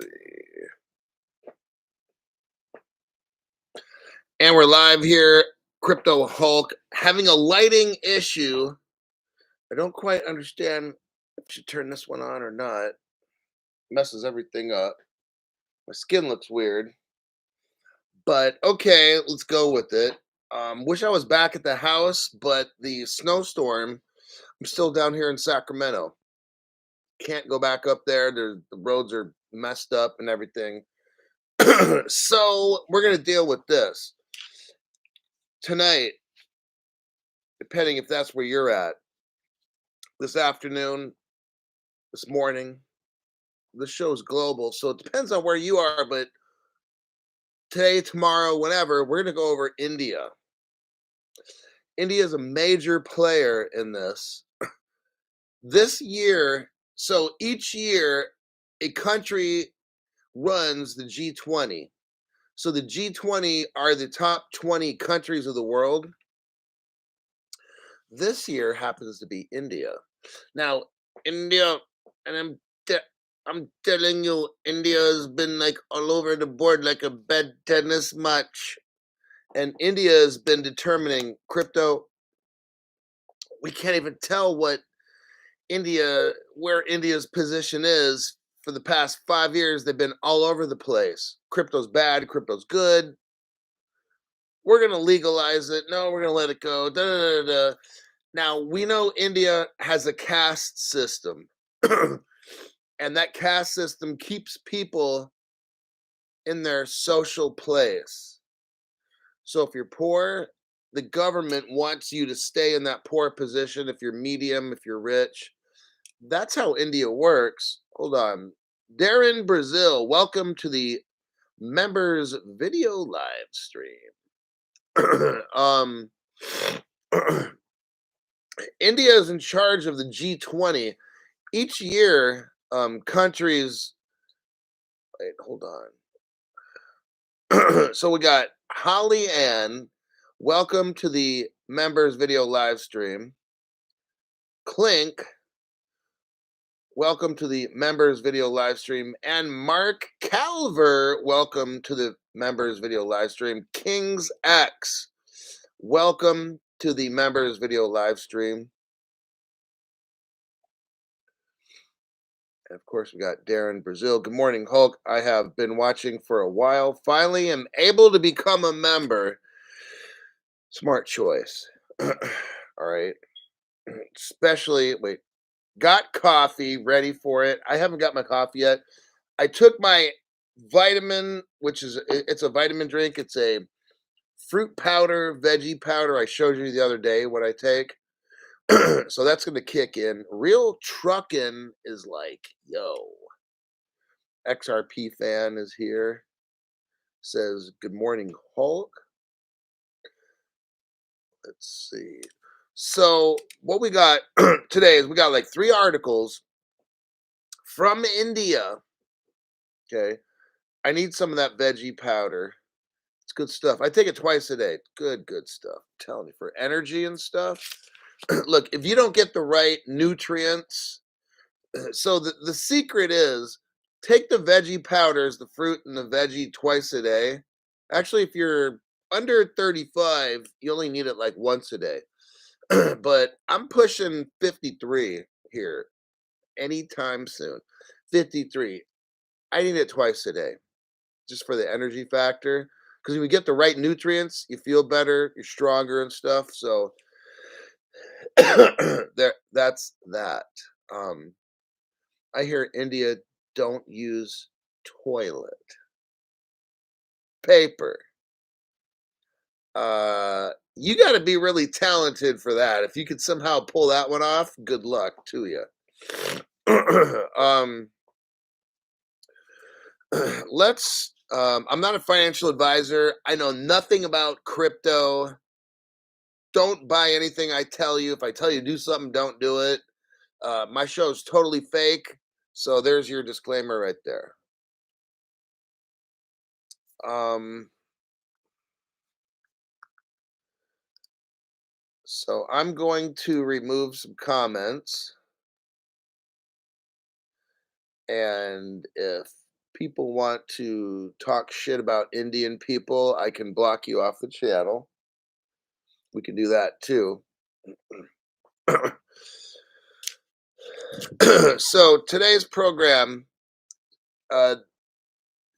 see. And we're live here. Crypto Hulk having a lighting issue. I don't quite understand if I should turn this one on or not. Messes everything up. My skin looks weird. But okay, let's go with it. Wish I was back at the house, but the snowstorm, I'm still down here in Sacramento. Can't go back up there. The roads are messed up and everything. So we're going to deal with this tonight, depending if that's where you're at. This afternoon, this morning, the show's global, so it depends on where you are. But today, tomorrow, whenever, we're going to go over India. India is a major player in this. This year, so each year, a country runs the G20. So the G20 are the top 20 countries of the world. This year happens to be India. Now, India, and I'm telling you, India has been like all over the board like a bad tennis match. And India has been determining crypto. We can't even tell where India's position is for the past 5 years. They've been all over the place. Crypto's bad, crypto's good. We're going to legalize it. No, we're going to let it go. Da, da, da, da. Now, we know India has a caste system. And that caste system keeps people in their social place. So if you're poor, the government wants you to stay in that poor position. If you're medium, if you're rich, that's how India works. Hold on. Darren Brazil, welcome to the members video live stream. um, India is in charge of the G20. Each year, countries. Wait, hold on. So we got Holly Ann. Welcome to the members video live stream. Clink. Welcome to the members video live stream. And Mark Calver. Welcome to the members video live stream. Kings X. Welcome to the members video live stream. And of course, we got Darren Brazil. Good morning, Hulk. I have been watching for a while. Finally, am able to become a member. Smart choice. All right. Especially, wait, got coffee ready for it. I haven't got my coffee yet. I took my vitamin, it's a vitamin drink. It's a fruit powder, veggie powder. I showed you the other day what I take. So that's going to kick in. Real Truckin' is like, yo. XRP fan is here. Says, good morning, Hulk. Let's see. So what we got today is we got like 3 articles from India. Okay. I need some of that veggie powder. It's good stuff. I take it twice a day. Good stuff. I'm telling you, for energy and stuff. Look, if you don't get the right nutrients, so the secret is take the veggie powders, the fruit and the veggie twice a day. Actually, if you're under 35, you only need it like once a day. But I'm pushing 53 here anytime soon. 53. I need it twice a day just for the energy factor. Because when you get the right nutrients, you feel better, you're stronger and stuff. So that's that. I hear India don't use toilet paper. You got to be really talented for that. If you could somehow pull that one off, good luck to you. I'm not a financial advisor. I know nothing about crypto. Don't buy anything I tell you. If I tell you to do something, don't do it. My show is totally fake. So there's your disclaimer right there. So I'm going to remove some comments. And if people want to talk shit about Indian people, I can block you off the channel. We can do that too. So today's program, uh,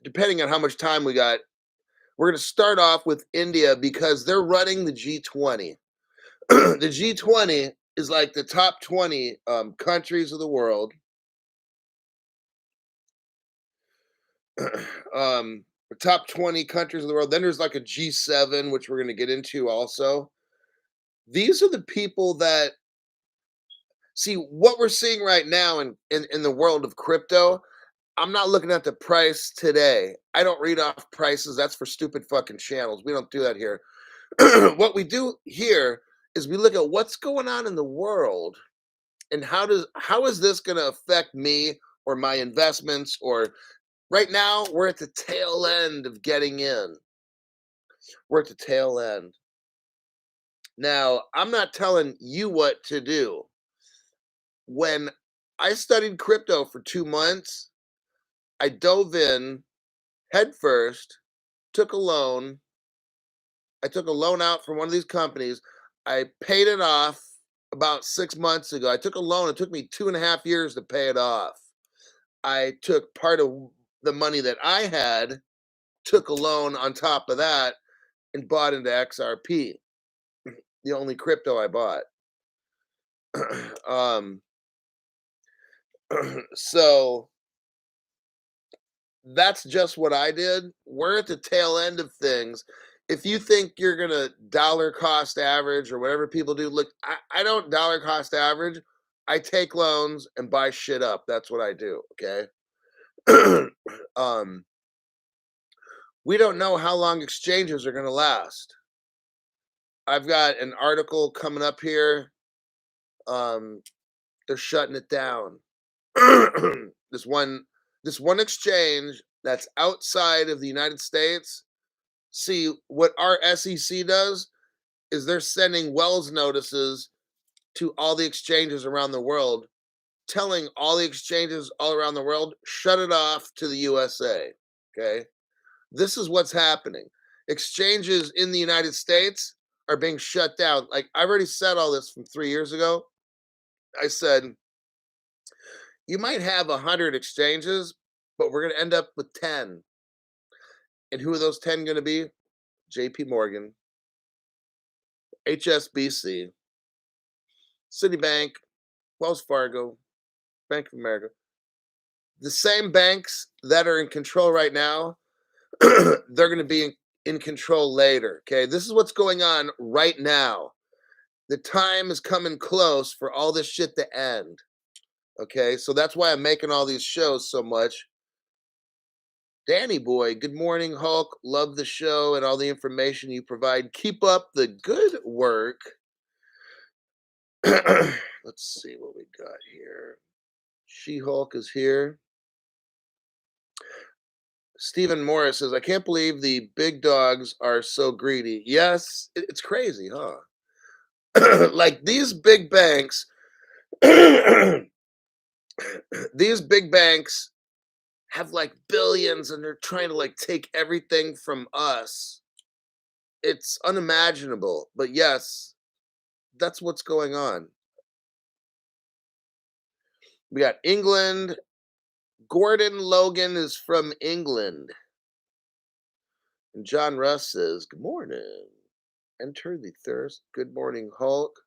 depending on how much time we got, we're going to start off with India because they're running the G20. The G20 is like the top 20 countries of the world. The top 20 countries of the world. Then there's like a G7, which we're going to get into also. These are the people that see what we're seeing right now in the world of crypto. I'm not looking at the price today. I don't read off prices. That's for stupid fucking channels. We don't do that here. What we do here is we look at what's going on in the world and how is this going to affect me or my investments, or right now we're at the tail end of getting in. We're at the tail end. Now, I'm not telling you what to do. When I studied crypto for 2 months, I dove in head first, took a loan. I took a loan out from one of these companies. I paid it off about 6 months ago. I took a loan. It took me 2.5 years to pay it off. I took part of the money that I had, took a loan on top of that, and bought into XRP, the only crypto I bought. um, so that's just what I did. We're at the tail end of things. If you think you're gonna dollar cost average or whatever people do, look, I don't dollar cost average. I take loans and buy shit up. That's what I do. Okay. um, we don't know how long exchanges are gonna last. I've got an article coming up here. Um, they're shutting it down. this one, this one exchange that's outside of the United States. See, what our SEC does is they're sending Wells notices to all the exchanges around the world, telling all the exchanges all around the world, shut it off to the USA. Okay. This is what's happening. Exchanges in the United States are being shut down. Like, I've already said all this from 3 years ago. I said, you might have 100 exchanges, but we're going to end up with 10. And who are those 10 going to be? JP Morgan, HSBC, Citibank, Wells Fargo, Bank of America. The same banks that are in control right now, they're going to be in control later. Okay. This is what's going on right now. The time is coming close for all this shit to end. Okay. So that's why I'm making all these shows so much. Danny Boy, good morning, Hulk. Love the show and all the information you provide. Keep up the good work. Let's see what we got here. She-Hulk is here. Stephen Morris says, I can't believe the big dogs are so greedy. Yes, it's crazy, huh? Like these big banks, these big banks have like billions and they're trying to like take everything from us. It's unimaginable. But yes, that's what's going on. We got England. Gordon Logan is from England. And John Russ says, good morning. Enter the thirst. Good morning, Hulk.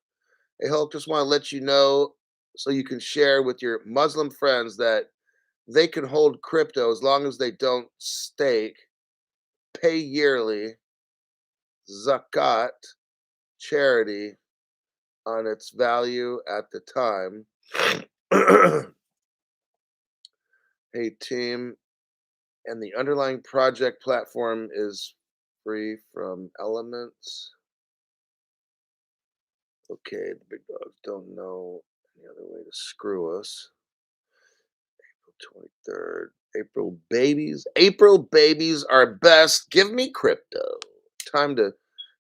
Hey, Hulk, just want to let you know so you can share with your Muslim friends that they can hold crypto as long as they don't stake, pay yearly, zakat, charity on its value at the time. Hey, team. And the underlying project platform is free from elements. Okay, the big dogs don't know any other way to screw us. April 23rd. April babies. April babies are best. Give me crypto. Time to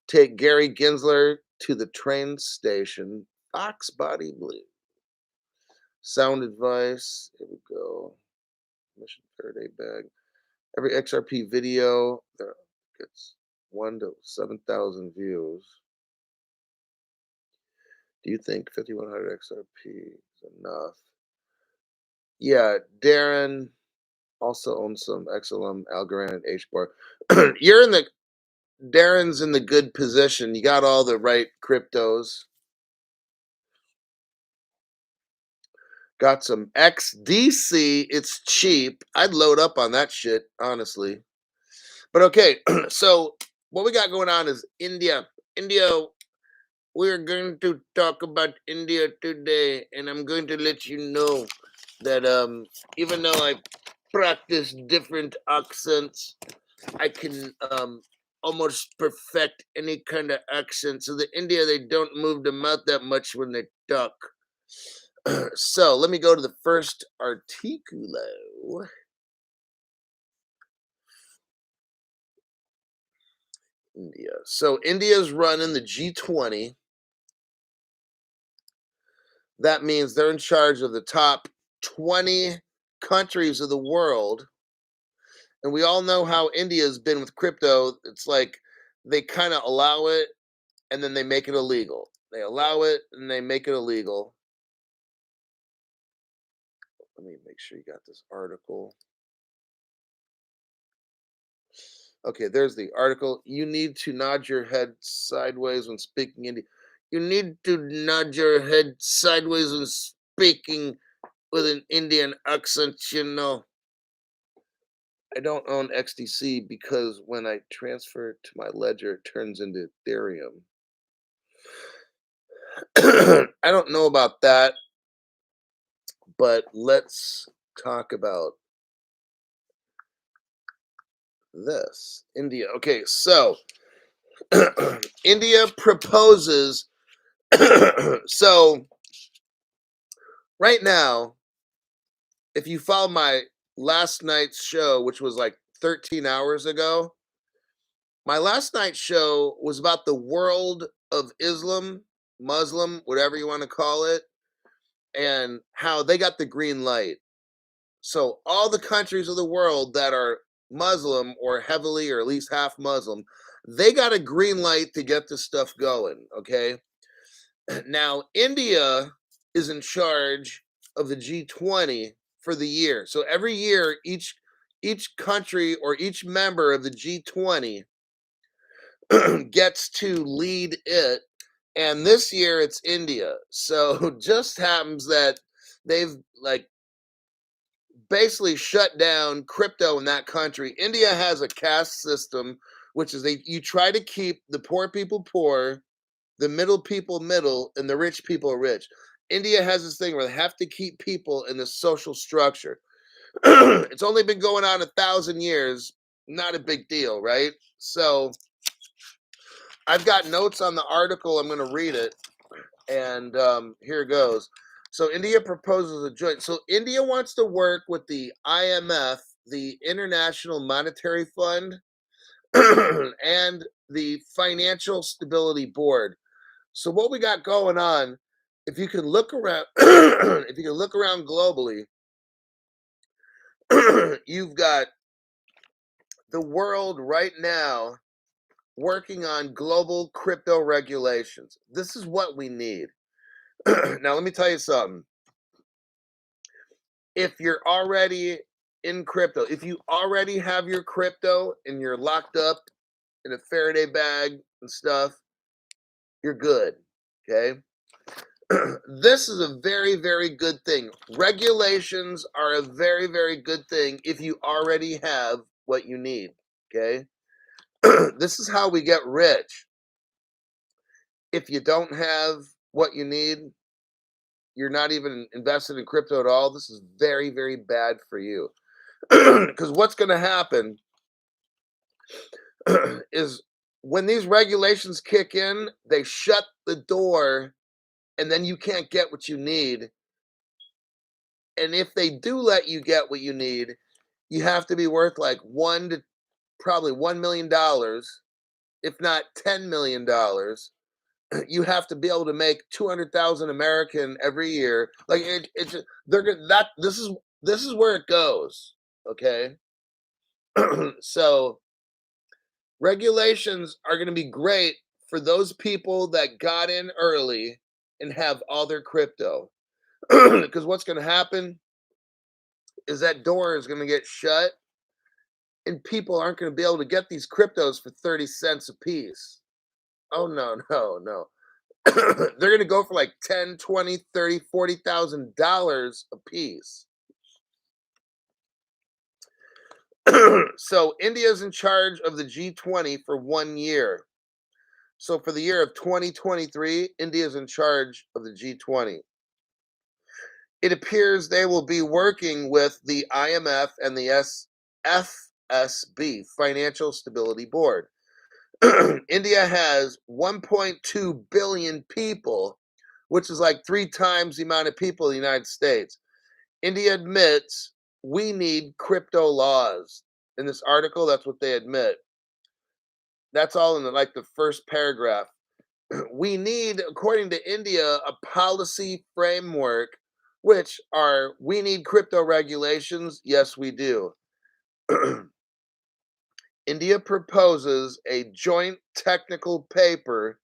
take Gary Gensler to the train station. Fox Body Blue. Sound advice. Here we go. Mission third A bag. Every XRP video gets 1 to 7,000 views. Do you think 5,100 XRP is enough? Yeah, Darren also owns some XLM, Algorand, and HBAR. Darren's in the good position. You got all the right cryptos. Got some XDC. It's cheap. I'd load up on that shit, honestly. But okay, so what we got going on is India. India, we're going to talk about India today, and I'm going to let you know that even though I practice different accents, I can almost perfect any kind of accent. So the India, they don't move the mouth that much when they talk. So let me go to the first articulo. India. So India's running the G20. That means they're in charge of the top 20 countries of the world. And we all know how India's been with crypto. It's like they kind of allow it and then they make it illegal. They allow it and they make it illegal. Let me make sure you got this article. Okay, there's the article. You need to nod your head sideways when speaking Indian. You need to nod your head sideways when speaking with an Indian accent, you know. I don't own XDC because when I transfer it to my ledger, it turns into Ethereum. I don't know about that, but let's talk about this. India. Okay, so India proposes. So right now, if you follow my last night's show, which was like 13 hours ago, my last night's show was about the world of Islam, Muslim, whatever you want to call it, and how they got the green light. So all the countries of the world that are Muslim or heavily or at least half Muslim, they got a green light to get this stuff going, okay? Now, India is in charge of the G20 for the year. So every year, each country or each member of the G20 gets to lead it. And this year it's India. So just happens that they've like basically shut down crypto in that country. India has a caste system, which is you try to keep the poor people poor, the middle people middle, and the rich people rich. India has this thing where they have to keep people in the social structure. It's only been going on 1,000 years. Not a big deal, right? So I've got notes on the article. I'm going to read it. And here it goes. So India proposes a joint. So India wants to work with the IMF, the International Monetary Fund, and the Financial Stability Board. So what we got going on, if you can look around, if you can look around globally, you've got the world right now working on global crypto regulations. This is what we need. Now, let me tell you something. If you're already in crypto, if you already have your crypto and you're locked up in a Faraday bag and stuff, you're good. Okay. This is a very, very good thing. Regulations are a very, very good thing if you already have what you need. Okay. This is how we get rich. If you don't have what you need, you're not even invested in crypto at all. This is very, very bad for you. Because what's going to happen is when these regulations kick in, they shut the door and then you can't get what you need. And if they do let you get what you need, you have to be worth like probably $1 million, if not $10 million. You have to be able to make 200,000 American every year. Like they're that this is where it goes. Okay. So regulations are going to be great for those people that got in early and have all their crypto. Because what's going to happen is that door is going to get shut and people aren't going to be able to get these cryptos for 30 cents a piece. Oh no, no, no. They're going to go for like 10, 20, 30, $40,000 a piece. So India's in charge of the G20 for 1 year. So for the year of 2023, India's in charge of the G20. It appears they will be working with the IMF and the FSB, Financial Stability Board. India has 1.2 billion people, which is like 3 times the amount of people in the United States. India admits we need crypto laws. In this article, that's what they admit. That's all in like the first paragraph. We need, according to India, a policy framework, which are we need crypto regulations. Yes, we do. India proposes a joint technical paper,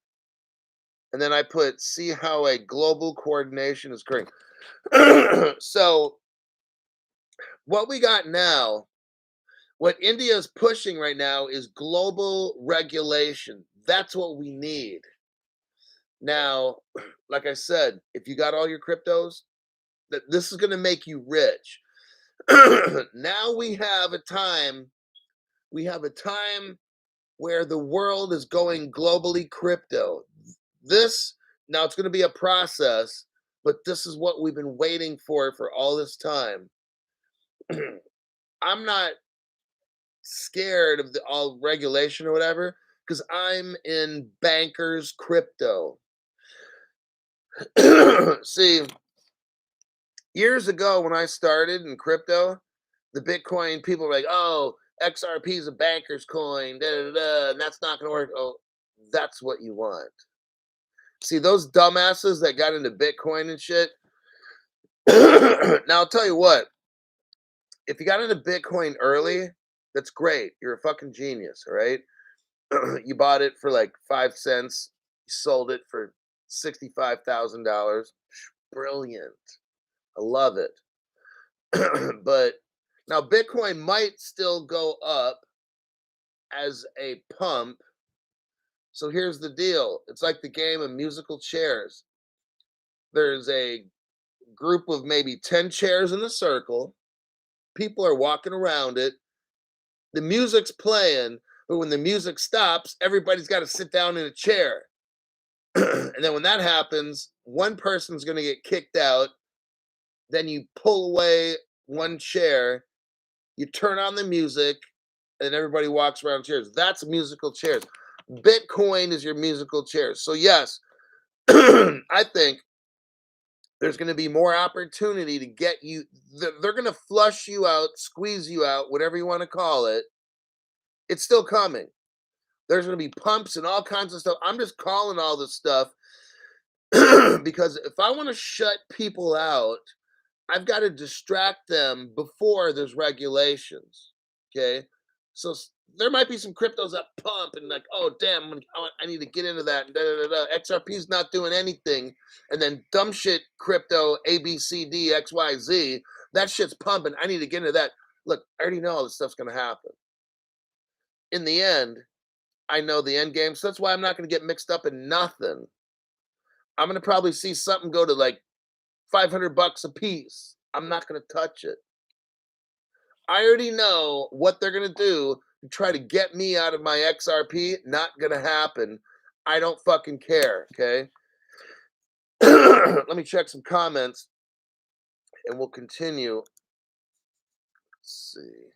and then I put see how a global coordination is occurring. So what we got now, what India is pushing right now is global regulation. That's what we need. Now, like I said, if you got all your cryptos, that this is going to make you rich. Now we have a time where the world is going globally crypto. This now it's going to be a process, but this is what we've been waiting for all this time. I'm not scared of the all regulation or whatever because I'm in bankers crypto. See, years ago when I started in crypto, the Bitcoin people were like, "Oh, XRP is a banker's coin, da, da, da, and that's not going to work." Oh, that's what you want. See, those dumbasses that got into Bitcoin and shit. Now, I'll tell you what, if you got into Bitcoin early, that's great. You're a fucking genius, all right? You bought it for like 5 cents, you sold it for $65,000. Brilliant. I love it. But now Bitcoin might still go up as a pump. So here's the deal. It's like the game of musical chairs. There's a group of maybe 10 chairs in a circle. People are walking around it. The music's playing, but when the music stops, everybody's got to sit down in a chair. And then when that happens, one person's going to get kicked out. Then you pull away one chair, you turn on the music, and everybody walks around chairs. That's musical chairs. Bitcoin is your musical chairs. So, yes, I think there's going to be more opportunity to get you. They're going to flush you out, squeeze you out, whatever you want to call it. It's still coming. There's going to be pumps and all kinds of stuff. I'm just calling all this stuff because if I want to shut people out, I've got to distract them before there's regulations. Okay. So there might be some cryptos that pump and like, oh, damn, I need to get into that. And XRP is not doing anything. And then dumb shit crypto, ABCD, XYZ, that shit's pumping. I need to get into that. Look, I already know all this stuff's going to happen. In the end, I know the end game. So that's why I'm not going to get mixed up in nothing. I'm going to probably see something go to like $500 a piece. I'm not going to touch it. I already know what they're going to do to try to get me out of my XRP. Not going to happen. I don't fucking care. Okay. Let me check some comments and we'll continue. Let's see.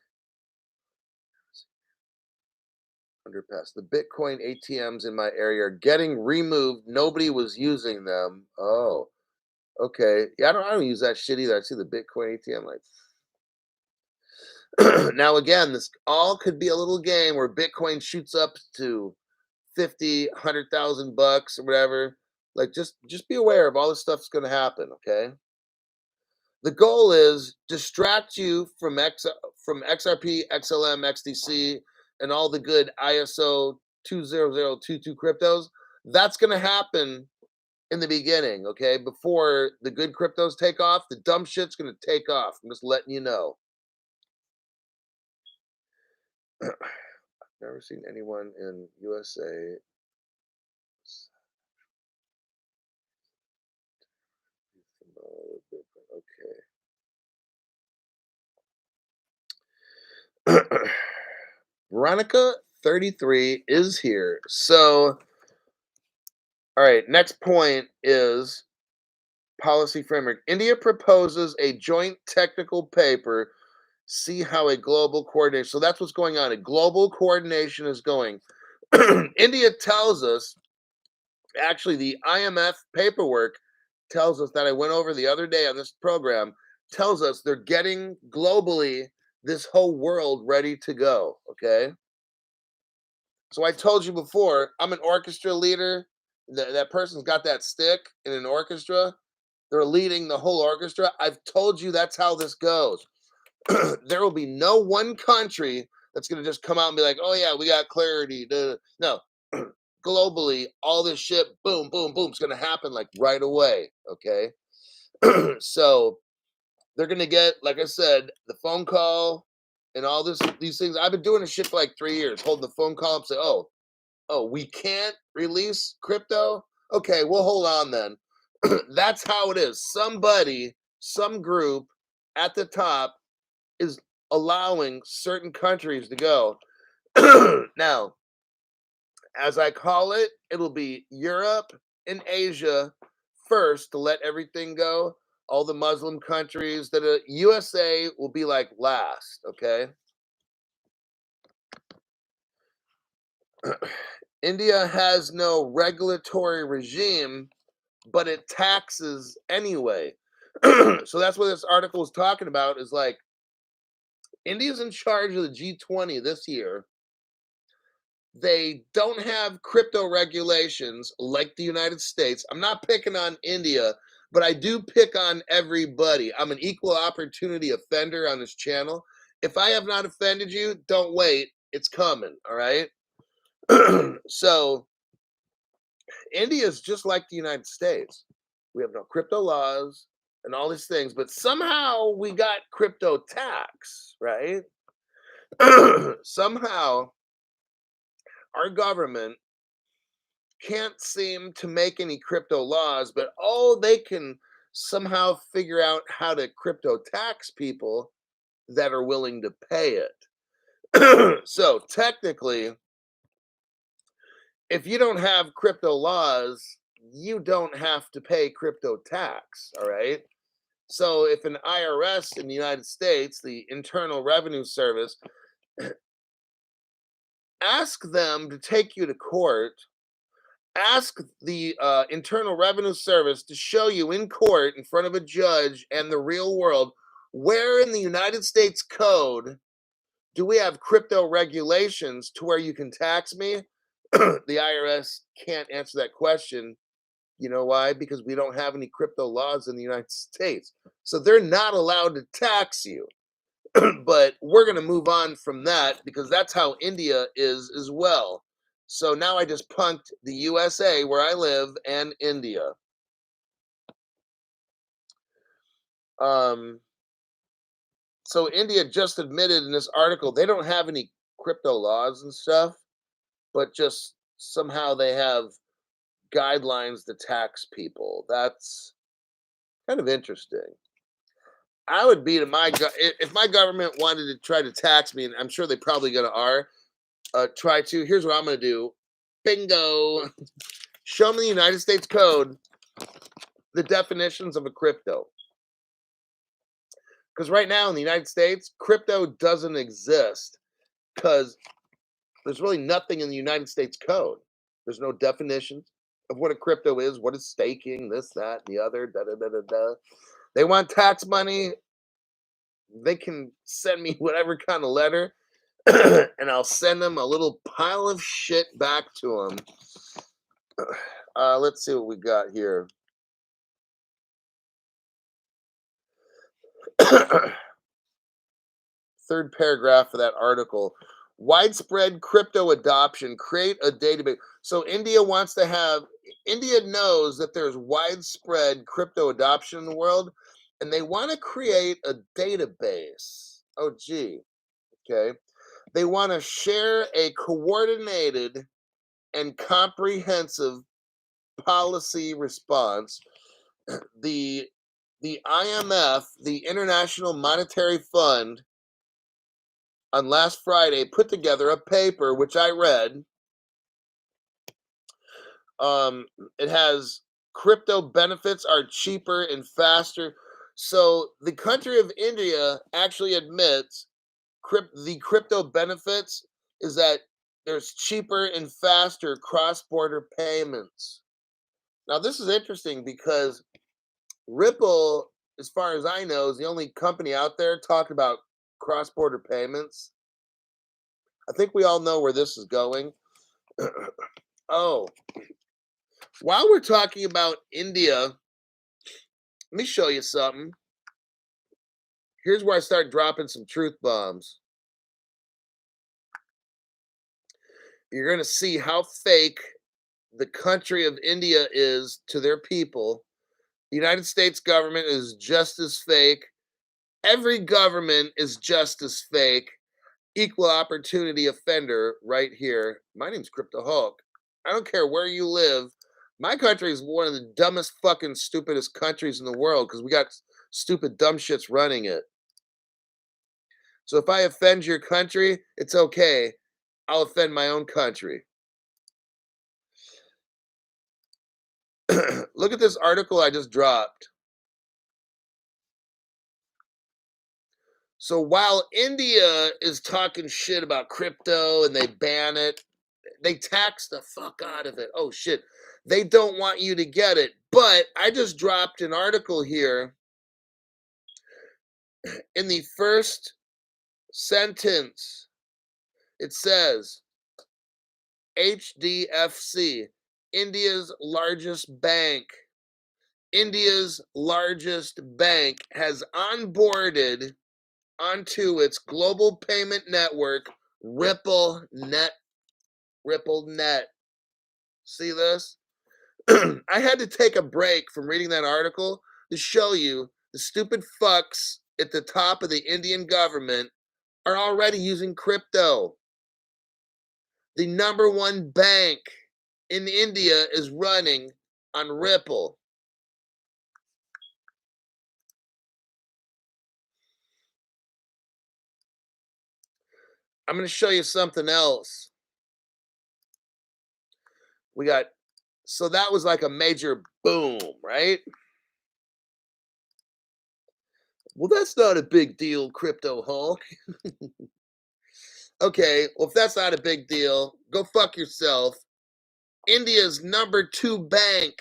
Underpass. The Bitcoin ATMs in my area are getting removed. Nobody was using them. Oh, okay. Yeah, I don't use that shit either. I see the Bitcoin ATM like. Now again, this all could be a little game where Bitcoin shoots up to 50, 100,000 bucks or whatever. Like just be aware of all this stuff's going to happen, okay? The goal is distract you from from XRP, XLM, XDC, and all the good ISO 20022 cryptos. That's going to happen in the beginning, okay? Before the good cryptos take off, the dumb shit's going to take off. I'm just letting you know. Never seen anyone in USA. Okay. Veronica 33 is here. So, all right, next point is policy framework. India proposes a joint technical paper. See how a global coordination. So that's what's going on. A global coordination is going. India tells us, actually, the IMF paperwork tells us that I went over the other day on this program, tells us they're getting globally this whole world ready to go. Okay. So I told you before, I'm an orchestra leader. That person's got that stick in an orchestra. They're leading the whole orchestra. I've told you that's how this goes. There will be no one country that's going to just come out and be like, oh, yeah, we got clarity. No, globally, all this shit, boom, boom, boom, it's going to happen like right away. Okay. So they're going to get, like I said, the phone call and all these things. I've been doing this shit for like 3 years, holding the phone call and say, oh, we can't release crypto? Okay, we'll hold on then. That's how it is. Somebody, some group at the top is allowing certain countries to go. Now, as I call it, it'll be Europe and Asia first to let everything go. All the Muslim countries that USA will be like last, okay? India has no regulatory regime, but it taxes anyway. So that's what this article is talking about is like India's in charge of the G20 this year. They don't have crypto regulations like the United States. I'm not picking on India, but I do pick on everybody. I'm an equal opportunity offender on this channel. If I have not offended you, don't wait. It's coming, all right? So India is just like the United States. We have no crypto laws and all these things, but somehow we got crypto tax, right? Somehow our government can't seem to make any crypto laws, but they can somehow figure out how to crypto tax people that are willing to pay it. So technically, if you don't have crypto laws, you don't have to pay crypto tax, all right? So if an IRS in the United States, the Internal Revenue Service, ask them to take you to court, ask the Internal Revenue Service to show you in court in front of a judge and the real world where in the United States Code do we have crypto regulations to where you can tax me? The IRS can't answer that question. You know why? Because we don't have any crypto laws in the United States. So they're not allowed to tax you. But we're going to move on from that because that's how India is as well. So now I just punked the USA where I live and India. So India just admitted in this article they don't have any crypto laws and stuff, but just somehow they have guidelines to tax people. That's kind of interesting. I would be to if my government wanted to try to tax me, and I'm sure they probably gonna are try to. Here's what I'm gonna do. Bingo. Show me the United States Code, the definitions of a crypto. Because right now in the United States, crypto doesn't exist because there's really nothing in the United States Code. There's no definitions of what a crypto is, what is staking, this, that, the other, da da da da da. They want tax money. They can send me whatever kind of letter, and I'll send them a little pile of shit back to them. Let's see what we got here. Third paragraph of that article. Widespread crypto adoption, create a database. So India knows that there's widespread crypto adoption in the world, and they want to create a database. Oh, gee. Okay. They want to share a coordinated and comprehensive policy response. The the IMF, the International Monetary Fund, on last Friday put together a paper which I read. Um, it has crypto benefits are cheaper and faster. So the country of India actually admits the crypto benefits is that there's cheaper and faster cross-border payments. Now this is interesting because Ripple, as far as I know, is the only company out there talking about cross-border payments. I think we all know where this is going. Oh, while we're talking about India, let me show you something. Here's where I start dropping some truth bombs. You're going to see how fake the country of India is to their people. The United States government is just as fake. Every government is just as fake. Equal opportunity offender right here. My name's Crypto Hulk. I don't care where you live. My country is one of the dumbest, fucking, stupidest countries in the world because we got stupid, dumb shits running it. So if I offend your country, it's okay. I'll offend my own country. Look at this article I just dropped. So while India is talking shit about crypto and they ban it, they tax the fuck out of it. Oh shit. They don't want you to get it. But I just dropped an article here. In the first sentence, it says HDFC, India's largest bank. India's largest bank has onboarded onto its global payment network, RippleNet. RippleNet. See this? I had to take a break from reading that article to show you the stupid fucks at the top of the Indian government are already using crypto. The number one bank in India is running on Ripple. I'm going to show you something else. So that was like a major boom, right? Well, that's not a big deal, Crypto Hulk. Okay, well, if that's not a big deal, go fuck yourself. India's number 2 bank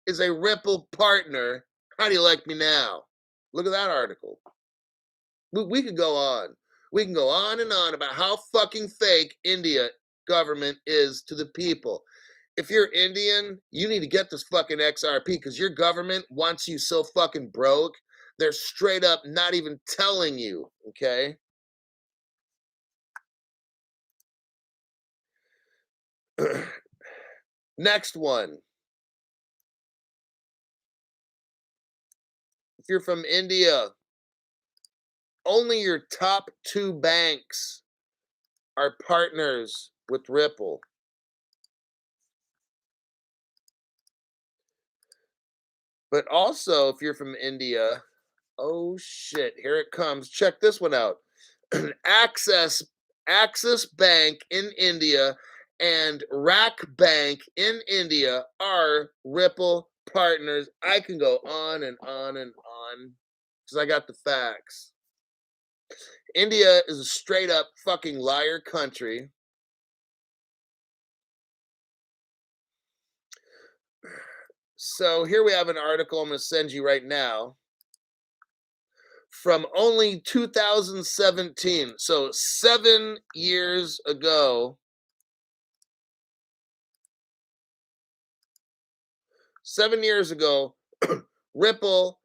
is a Ripple partner. How do you like me now? Look at that article. We could go on. We can go on and on about how fucking fake India government is to the people. If you're Indian, you need to get this fucking XRP because your government wants you so fucking broke. They're straight up not even telling you, okay? Next one. If you're from India, only your top 2 banks are partners with Ripple. But also, if you're from India, oh shit, here it comes. Check this one out. Access Axis Bank in India and Rack Bank in India are Ripple partners. I can go on and on and on because I got the facts. India is a straight up fucking liar country. So here we have an article I'm going to send you right now from only 2017. So 7 years ago. 7 years ago, Ripple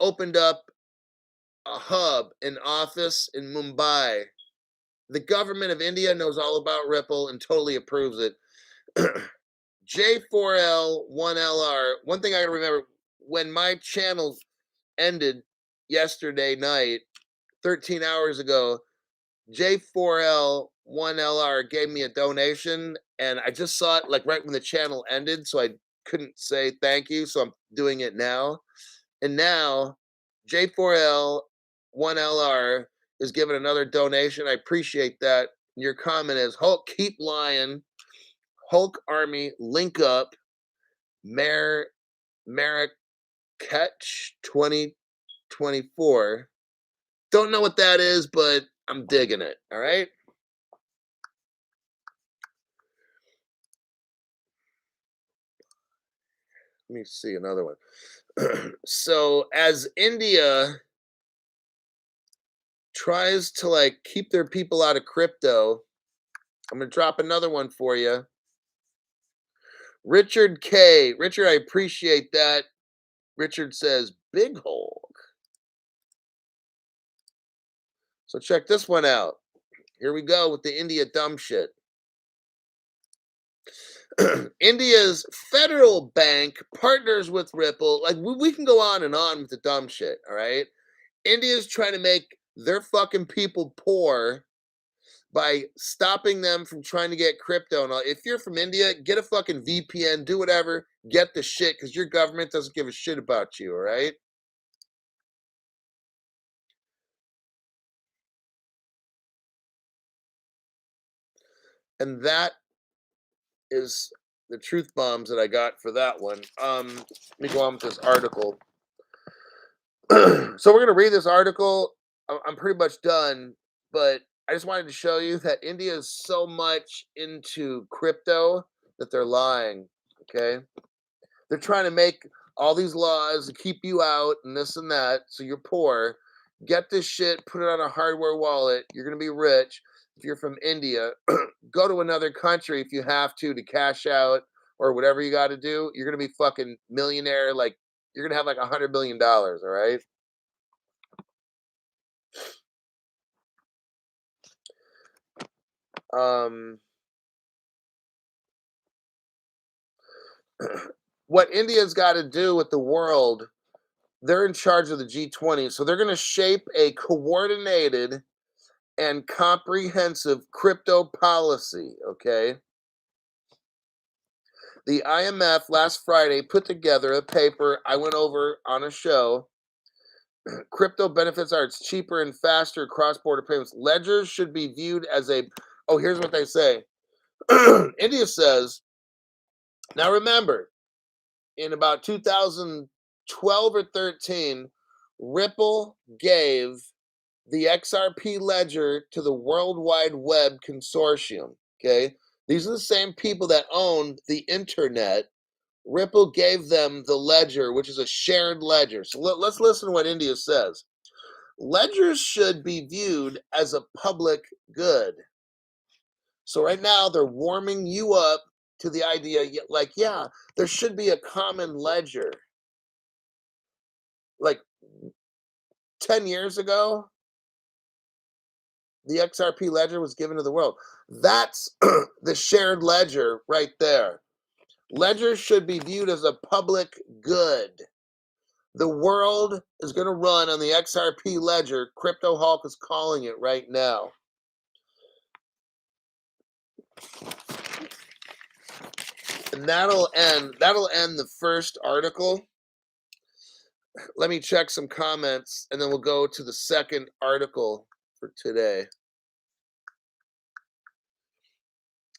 opened up a hub, an office in Mumbai. The government of India knows all about Ripple and totally approves it. J4L1LR. One thing I gotta remember, when my channel ended yesterday night, 13 hours ago, J4L1LR gave me a donation, and I just saw it like right when the channel ended, so I couldn't say thank you, so I'm doing it now. And now J4L1LR is giving another donation. I appreciate that. Your comment is Hulk, keep lying. Hulk Army, link up. Marrakech 2024. Don't know what that is, but I'm digging it. All right. Let me see another one. So as India tries to like keep their people out of crypto, I'm gonna drop another one for you. Richard K. Richard, I appreciate that. Richard says, Big Hulk. So check this one out. Here we go with the India dumb shit. India's federal bank partners with Ripple. Like, we can go on and on with the dumb shit, all right? India's trying to make their fucking people poor by stopping them from trying to get crypto. And all. If you're from India, get a fucking VPN, do whatever, get the shit, because your government doesn't give a shit about you, all right? And that is the truth bombs that I got for that one. Let me go on with this article. So we're gonna read this article. I'm pretty much done, but I just wanted to show you that India is so much into crypto that they're lying. Okay, they're trying to make all these laws to keep you out and this and that, so you're poor. Get this shit, put it on a hardware wallet. You're gonna be rich. If you're from India, go to another country if you have to cash out or whatever you got to do. You're gonna be fucking millionaire. Like you're gonna have like $100 billion. All right. Um, what India's got to do with the world, they're in charge of the G20. So they're going to shape a coordinated and comprehensive crypto policy. Okay. The IMF last Friday put together a paper I went over on a show. Crypto benefits are it's cheaper and faster cross border payments. Ledgers should be viewed as a. Oh, here's what they say. India says, now remember, in about 2012 or 13, Ripple gave the XRP ledger to the World Wide Web Consortium. Okay. These are the same people that owned the internet. Ripple gave them the ledger, which is a shared ledger. So let's listen to what India says. Ledgers should be viewed as a public good. So right now they're warming you up to the idea, like, yeah, there should be a common ledger. Like 10 years ago, the XRP ledger was given to the world. That's the shared ledger right there. Ledgers should be viewed as a public good. The world is going to run on the XRP ledger. Crypto Hulk is calling it right now. And that'll end the first article. Let me check some comments and then we'll go to the second article for today.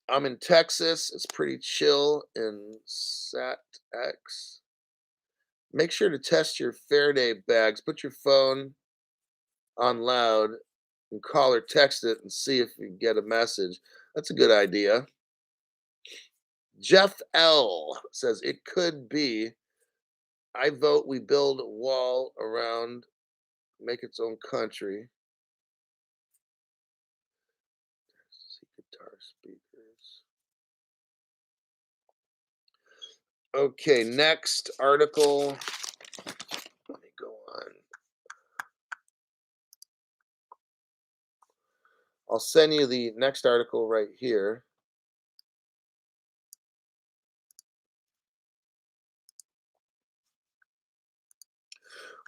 I'm in Texas. It's pretty chill in SatX. Make sure to test your Faraday bags. Put your phone on loud and call or text it and see if you get a message. That's a good idea. Jeff L says it could be. I vote we build a wall around, make its own country. Guitar speakers. Okay, next article. Let me go on. I'll send you the next article right here.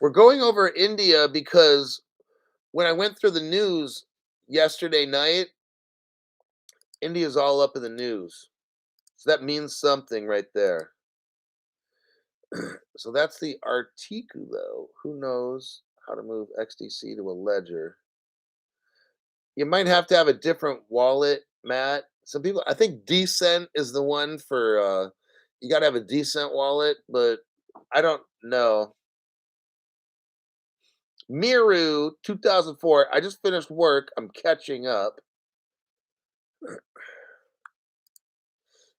We're going over India because when I went through the news yesterday night, India's all up in the news. So that means something right there. So that's the articulo. Who knows how to move XDC to a ledger? You might have to have a different wallet, Matt. Some people, I think Decent is the one for, you got to have a decent wallet, but I don't know. Miru 2004. I just finished work. I'm catching up.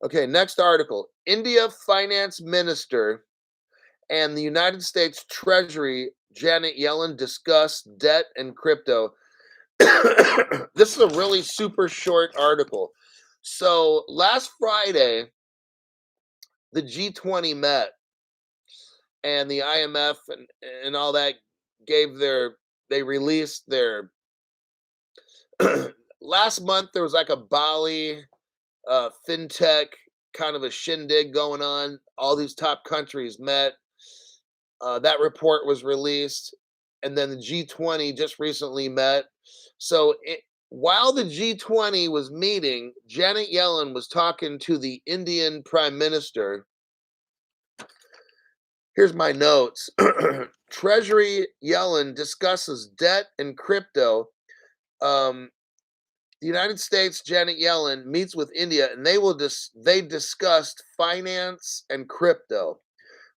Okay, next article. India Finance Minister and the United States Treasury Janet Yellen discuss debt and crypto. This is a really super short article. So last Friday, the G20 met, and the IMF and all that they released their last month. There was like a Bali fintech kind of a shindig going on. All these top countries met. That report was released, and then the G20 just recently met. So while the G20 was meeting, Janet Yellen was talking to the Indian Prime Minister. Here's my notes. Treasury Yellen discusses debt and crypto. The United States, Janet Yellen meets with India, and they discussed finance and crypto.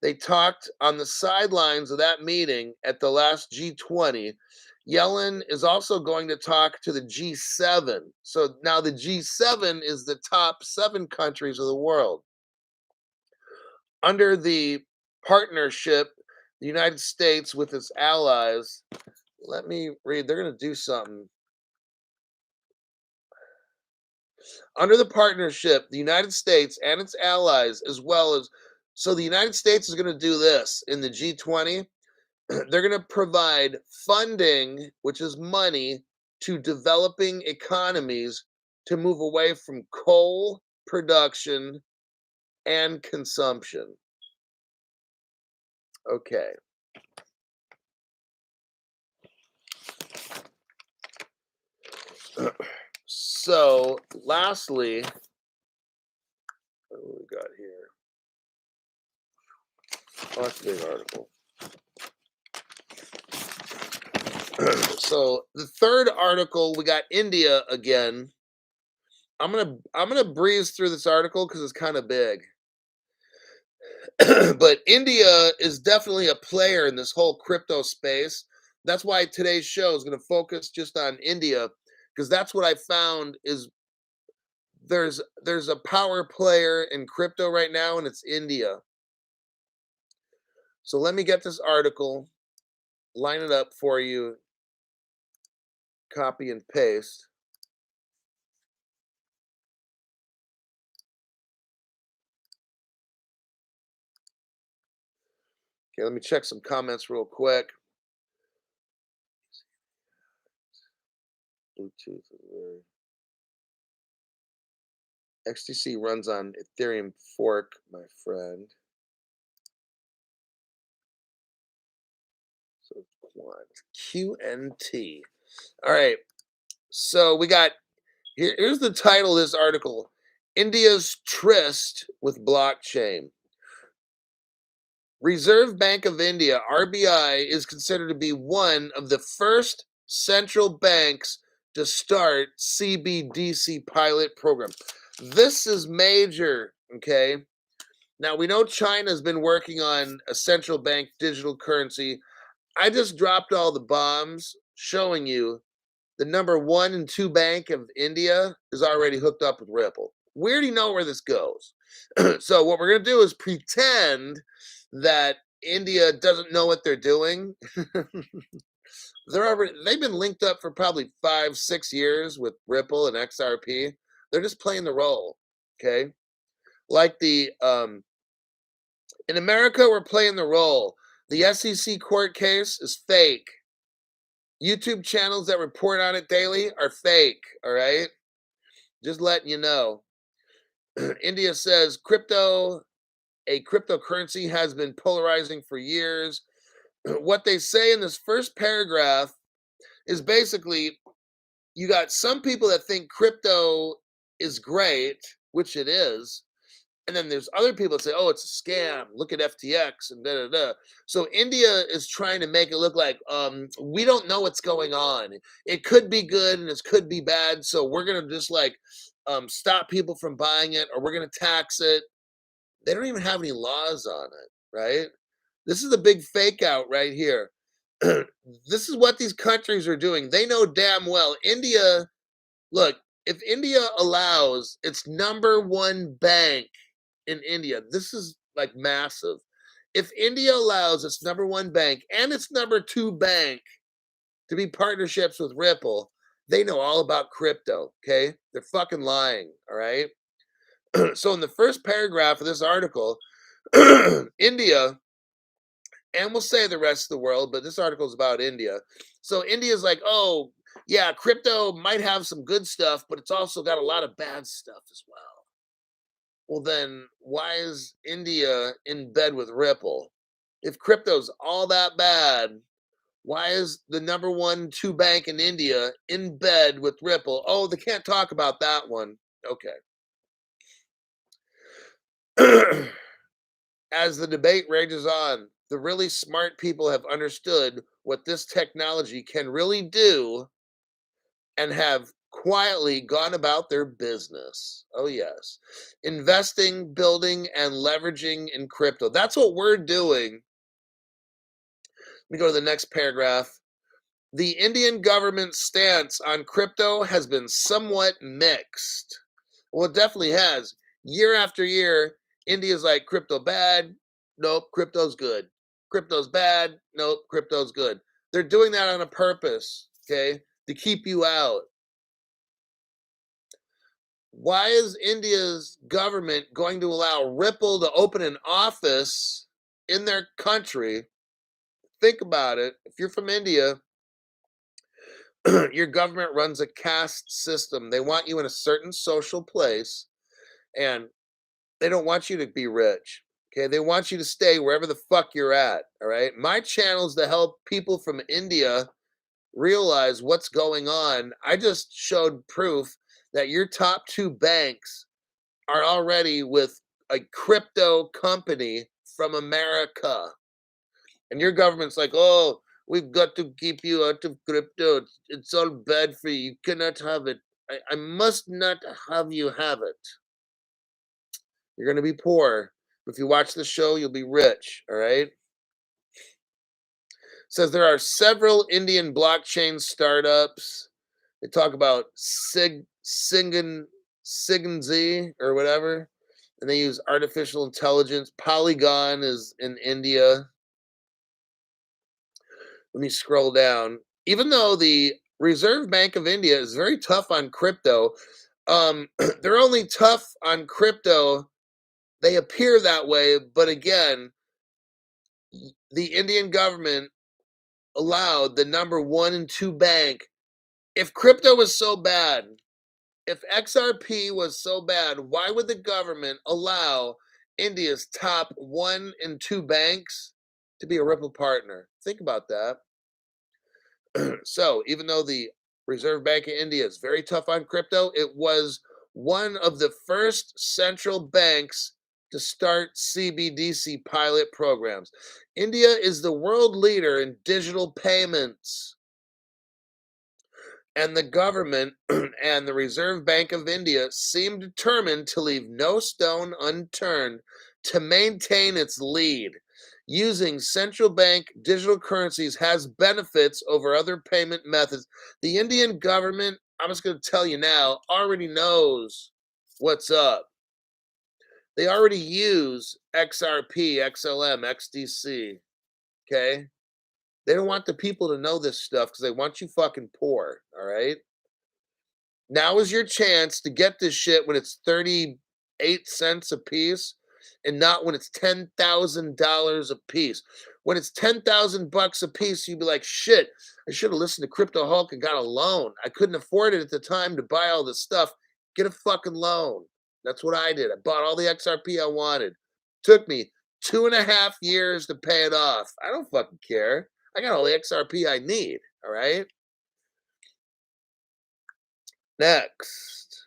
They talked on the sidelines of that meeting at the last G20. Yellen is also going to talk to the G7. So now the G7 is the top 7 countries of the world. Under the partnership, the United States with its allies, let me read, they're going to do something. Under the partnership, the United States and its allies, as well as, so the United States is going to do this in the G20. They're going to provide funding, which is money, to developing economies to move away from coal production and consumption. Okay. So, lastly, what do we got here? Oh, that's a big article. So, the third article, we got India again. I'm gonna breeze through this article because it's kind of big. But India is definitely a player in this whole crypto space. That's why today's show is going to focus just on India, because that's what I found is there's a power player in crypto right now, and it's India. So let me get this article, line it up for you, copy and paste. Okay, let me check some comments real quick. Bluetooth. XTC runs on Ethereum fork, my friend. So QNT. All right. So we got here's the title of this article: India's tryst with blockchain. Reserve Bank of India, RBI, is considered to be one of the first central banks to start CBDC pilot program. This is major, okay? Now we know China's been working on a central bank digital currency. I just dropped all the bombs showing you the number 1 and 2 bank of India is already hooked up with Ripple. We already know where this goes. So what we're going to do is pretend that India doesn't know what they're doing. They've been linked up for probably 5-6 years with Ripple and XRP. They're just playing the role, okay? Like in America, we're playing the role. The SEC court case is fake. YouTube channels that report on it daily are fake, all right? Just letting you know. India says a cryptocurrency has been polarizing for years. What they say in this first paragraph is basically you got some people that think crypto is great, which it is. And then there's other people that say, oh, it's a scam. Look at FTX and da da da. So India is trying to make it look like we don't know what's going on. It could be good and it could be bad. So we're gonna just like stop people from buying it, or we're gonna tax it. They don't even have any laws on it, right? This is a big fake out right here. This is what these countries are doing. They know damn well. India, look, if India allows its number one bank in India, this is like massive. If India allows its number one bank and its number two bank to be partnerships with Ripple, they know all about crypto. Okay. They're fucking lying. All right. So, in the first paragraph of this article, India, and we'll say the rest of the world, but this article is about India. So India's like, oh, yeah, crypto might have some good stuff, but it's also got a lot of bad stuff as well. Well, then why is India in bed with Ripple? If crypto's all that bad, why is the number one two bank in India in bed with Ripple? Oh, they can't talk about that one. Okay. As the debate rages on, the really smart people have understood what this technology can really do and have quietly gone about their business. Oh, yes. Investing, building, and leveraging in crypto. That's what we're doing. Let me go to the next paragraph. The Indian government's stance on crypto has been somewhat mixed. Well, it definitely has. Year after year, India's like, crypto bad. Nope, crypto's good. Crypto's bad. Nope, crypto's good. They're doing that on a purpose, okay, to keep you out. Why is India's government going to allow Ripple to open an office in their country? Think about it. If you're from India, your government runs a caste system. They want you in a certain social place, and they don't want you to be rich. Okay, they want you to stay wherever the fuck you're at. All right. My channel is to help people from India realize what's going on. I just showed proof that your top two banks are already with a crypto company from America. And your government's like, oh, we've got to keep you out of crypto. It's all bad for you. You cannot have it. I must not have you have it. You're going to be poor. If you watch the show, you'll be rich. All right. Says there are several Indian blockchain startups. They talk about Sigan or whatever, and they use artificial intelligence. Polygon is in India. Let me scroll down. Even though the Reserve Bank of India is very tough on crypto, they're only tough on crypto. They appear that way, but again, the Indian government allowed the number one and two bank. If crypto was so bad, if XRP was so bad, why would the government allow India's top one and two banks to be a Ripple partner? Think about that. So, even though the Reserve Bank of India is very tough on crypto, it was one of the first central banks to start CBDC pilot programs. India is the world leader in digital payments. And the government and the Reserve Bank of India seem determined to leave no stone unturned to maintain its lead. Using central bank digital currencies has benefits over other payment methods. The Indian government, I'm just going to tell you now, already knows what's up. They already use XRP, XLM, XDC. Okay? They don't want the people to know this stuff because they want you fucking poor. All right? Now is your chance to get this shit when it's 38 cents a piece and not when it's $10,000 a piece. When it's $10,000 a piece, you'd be like, shit, I should have listened to Crypto Hulk and got a loan. I couldn't afford it at the time to buy all this stuff. Get a fucking loan. That's what I did. I bought all the XRP I wanted. Took me 2.5 years to pay it off. I don't fucking care. I got all the XRP I need. All right. Next.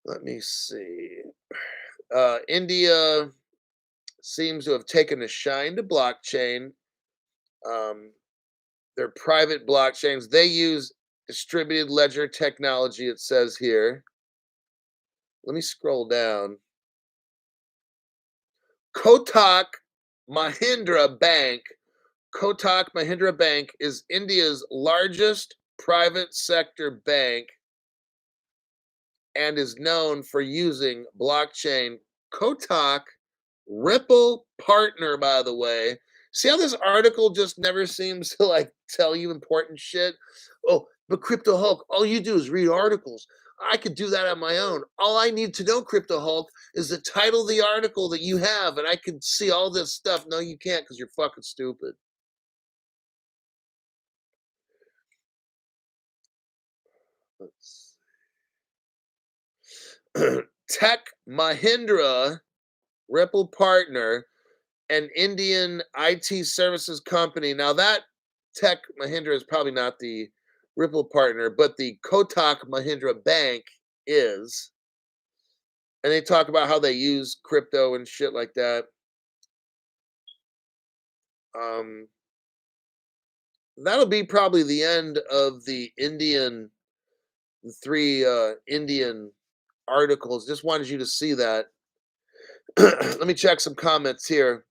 Let me see. India seems to have taken a shine to blockchain. Um, They're private blockchains. They use distributed ledger technology, it says here. Let me scroll down. Kotak Mahindra Bank. Kotak Mahindra Bank is India's largest private sector bank and is known for using blockchain. Kotak Ripple Partner, by the way. See how this article just never seems to like tell you important shit? Oh, but Crypto Hulk, all you do is read articles. I could do that on my own. All I need to know, Crypto Hulk, is the title of the article that you have, and I can see all this stuff. No, you can't because you're fucking stupid. Let's Tech Mahindra, Ripple Partner, an Indian IT services company. Now that Tech Mahindra is probably not the Ripple Partner, but the Kotak Mahindra Bank is. And they talk about how they use crypto and shit like that. Um, that'll be probably the end of the three Indian articles. Just wanted you to see that. Let me check some comments here.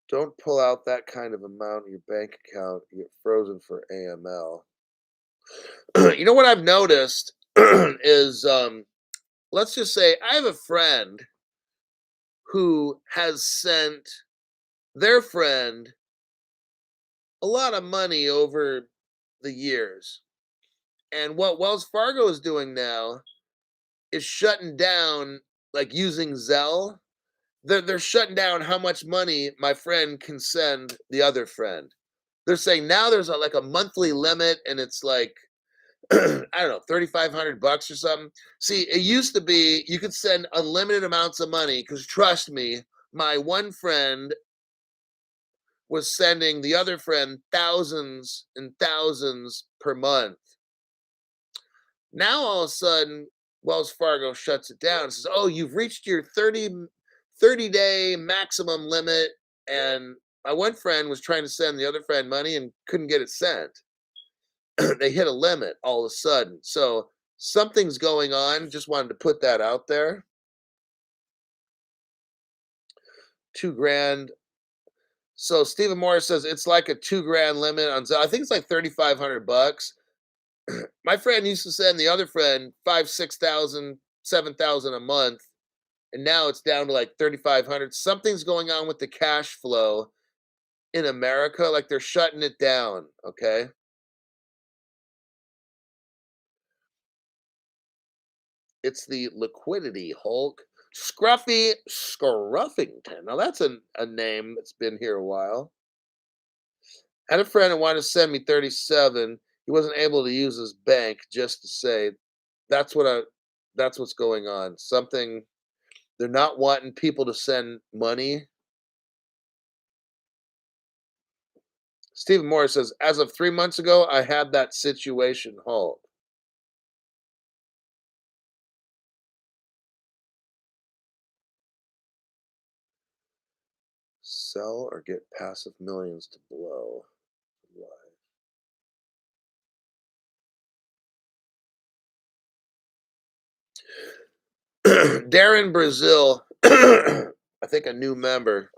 Don't pull out that kind of amount in your bank account. You get frozen for AML. You know what I've noticed is let's just say I have a friend who has sent their friend a lot of money over the years. And what Wells Fargo is doing now is shutting down, like using Zelle. They're shutting down how much money my friend can send the other friend. They're saying now there's like a monthly limit, and it's like I don't know, $3,500 or something. See, it used to be you could send unlimited amounts of money because trust me, my one friend was sending the other friend thousands and thousands per month. Now all of a sudden, Wells Fargo shuts it down and says, oh, you've reached your 30-day maximum limit. And my one friend was trying to send the other friend money and couldn't get it sent. They hit a limit all of a sudden. So something's going on. Just wanted to put that out there. $2,000. So Stephen Morris says it's like a $2,000 limit on Zelle. I think it's like $3,500. My friend used to send the other friend 5, 6,000, 7,000 a month, and now it's down to like 3,500. Something's going on with the cash flow in America, like they're shutting it down. Okay. It's the liquidity Hulk. Scruffy Scruffington. Now that's a name that's been here a while. I had a friend who wanted to send me 37. He wasn't able to use his bank just to say that's what I that's what's going on. Something they're not wanting people to send money. Stephen Morris says, as of 3 months ago, I had that situation Hulk. Sell or get passive millions to blow. Darren Brazil, I think a new member.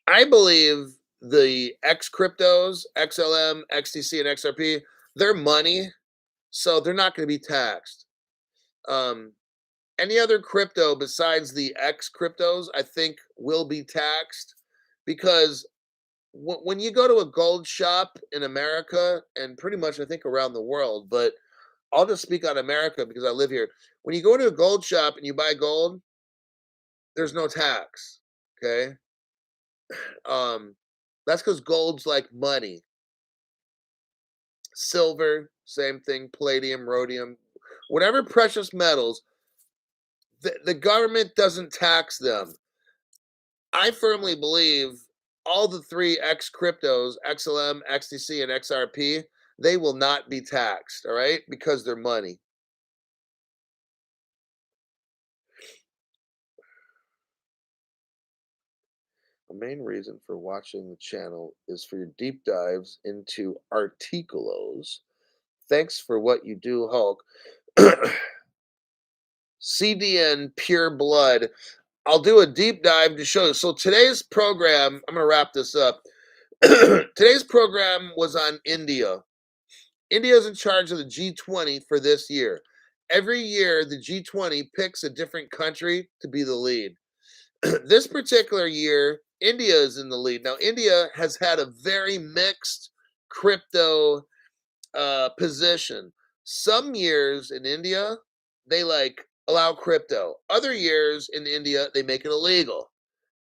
I believe the X cryptos, XLM, XTC, and XRP, they're money, so they're not going to be taxed. Um, any other crypto besides the X cryptos, I think, will be taxed because when you go to a gold shop in America, and pretty much I think around the world, but I'll just speak on America because I live here. When you go to a gold shop and you buy gold, there's no tax. Okay. That's because gold's like money. Silver, same thing, palladium, rhodium, whatever precious metals, the government doesn't tax them. I firmly believe all the three X cryptos, XLM, XTC, and XRP, they will not be taxed, all right? Because they're money. The main reason for watching the channel is for your deep dives into articulos. Thanks for what you do, Hulk. CDN Pure Blood. I'll do a deep dive to show you. So today's program, I'm going to wrap this up. Today's program was on India. India is in charge of the G20 for this year. Every year, the G20 picks a different country to be the lead. This particular year, India is in the lead. Now, India has had a very mixed crypto position. Some years in India, they like allow crypto. Other years in India, they make it illegal.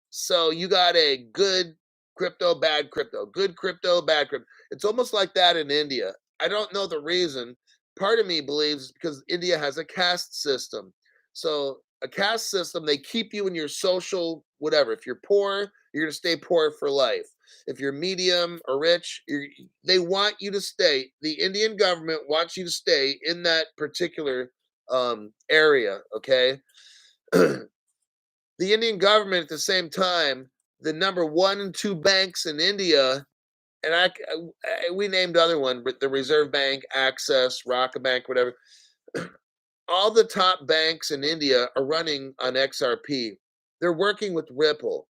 So you got a good crypto, bad crypto, good crypto, bad crypto. It's almost like that in India. I don't know the reason. Part of me believes it's because India has a caste system. So a caste system, they keep you in your social whatever. If you're poor, you're going to stay poor for life. If you're medium or rich, they want you to stay. The Indian government wants you to stay in that particular area. Okay. The Indian government at the same time, the number one and two banks in India, and we named other one, but the Reserve Bank, Access, Rocket Bank, whatever. All the top banks in India are running on XRP. They're working with Ripple.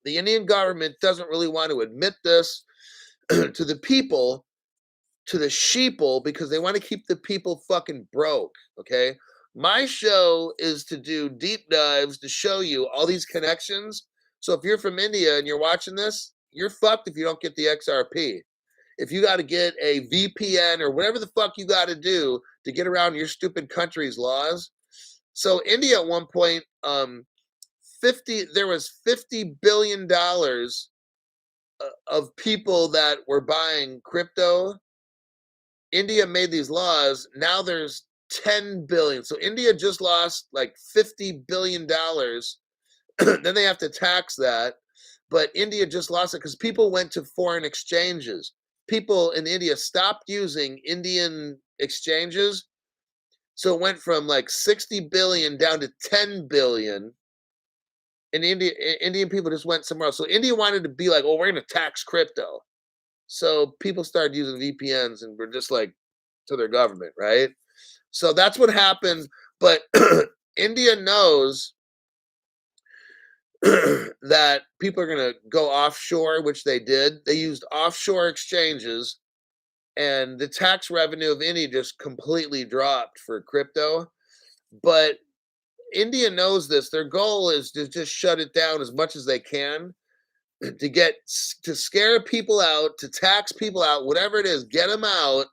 The Indian government doesn't really want to admit this to the people, to the sheeple, because they want to keep the people fucking broke. Okay. My show is to do deep dives to show you all these connections. So if you're from India and you're watching this, you're fucked if you don't get the XRP. If you got to get a VPN or whatever the fuck you got to do to get around your stupid country's laws. So India at one point, there was $50 billion of people that were buying crypto. India made these laws. Now there's 10 billion. So India just lost like $50 billion. Then they have to tax that. But India just lost it because people went to foreign exchanges. People in India stopped using Indian exchanges. So it went from like 60 billion down to 10 billion. And Indian people just went somewhere else. So India wanted to be like, oh, we're going to tax crypto. So people started using VPNs and were just like to their government, right? So that's what happened. But India knows that people are going to go offshore, which they did. They used offshore exchanges, and the tax revenue of India just completely dropped for crypto. But India knows this. Their goal is to just shut it down as much as they can to scare people out, to tax people out, whatever it is, get them out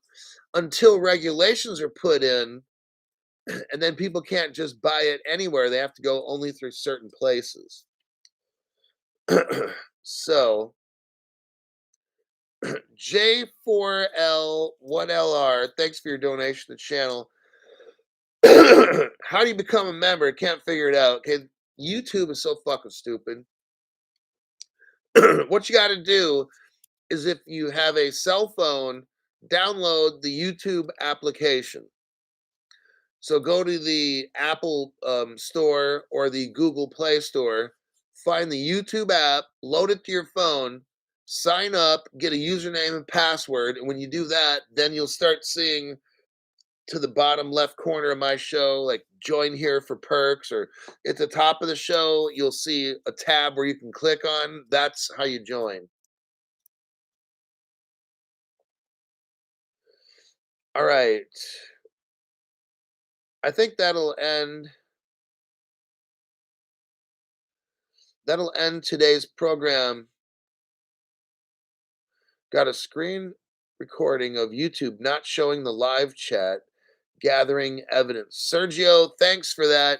until regulations are put in, and then people can't just buy it anywhere. They have to go only through certain places. So J4L1LR, thanks for your donation to the channel. How do you become a member? Can't figure it out. Okay, YouTube is so fucking stupid. What you got to do is, if you have a cell phone, download the YouTube application. So go to the Apple store or the Google Play Store, find the YouTube app, load it to your phone, sign up, get a username and password. And when you do that, then you'll start seeing to the bottom left corner of my show, like join here for perks, or at the top of the show, you'll see a tab where you can click on. That's how you join. All right. I think that'll end today's program. Got a screen recording of YouTube not showing the live chat, gathering evidence. Sergio, thanks for that.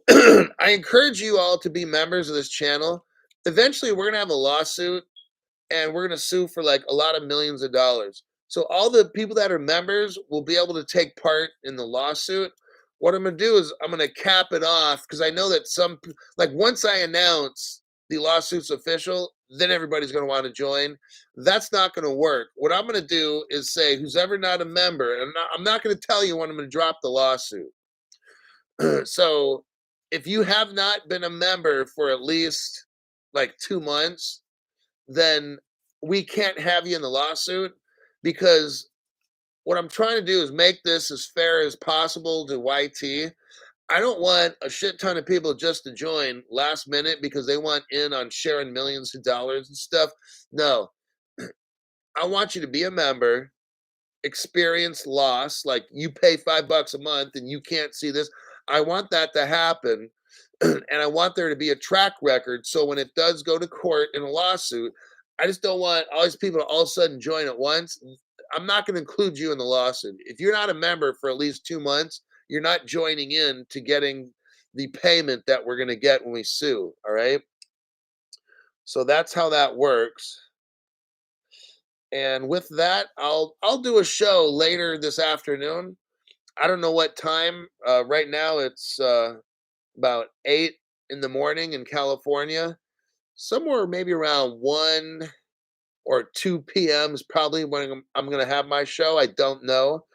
I encourage you all to be members of this channel. Eventually, we're gonna have a lawsuit and we're gonna sue for like a lot of millions of dollars. So all the people that are members will be able to take part in the lawsuit. What I'm gonna do is I'm gonna cap it off because I know that like once I announce the lawsuit's official, then everybody's gonna want to join. That's not gonna work. What I'm gonna do is say who's ever not a member, and I'm not gonna tell you when I'm gonna drop the lawsuit. So if you have not been a member for at least like 2 months, then we can't have you in the lawsuit because what I'm trying to do is make this as fair as possible to YT. I don't want a shit ton of people just to join last minute because they want in on sharing millions of dollars and stuff. No, I want you to be a member, experience loss, like you pay $5 a month and you can't see this. I want that to happen. And I want there to be a track record. So when it does go to court in a lawsuit, I just don't want all these people to all of a sudden join at once. I'm not going to include you in the lawsuit. If you're not a member for at least 2 months, you're not joining in to getting the payment that we're going to get when we sue. All right. So that's how that works. And with that, I'll do a show later this afternoon. I don't know what time. Right now it's about 8 in the morning in California. Somewhere maybe around 1 or 2 p.m. is probably when I'm going to have my show. I don't know,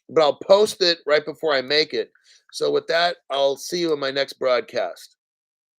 but I'll post it right before I make it. So with that, I'll see you in my next broadcast.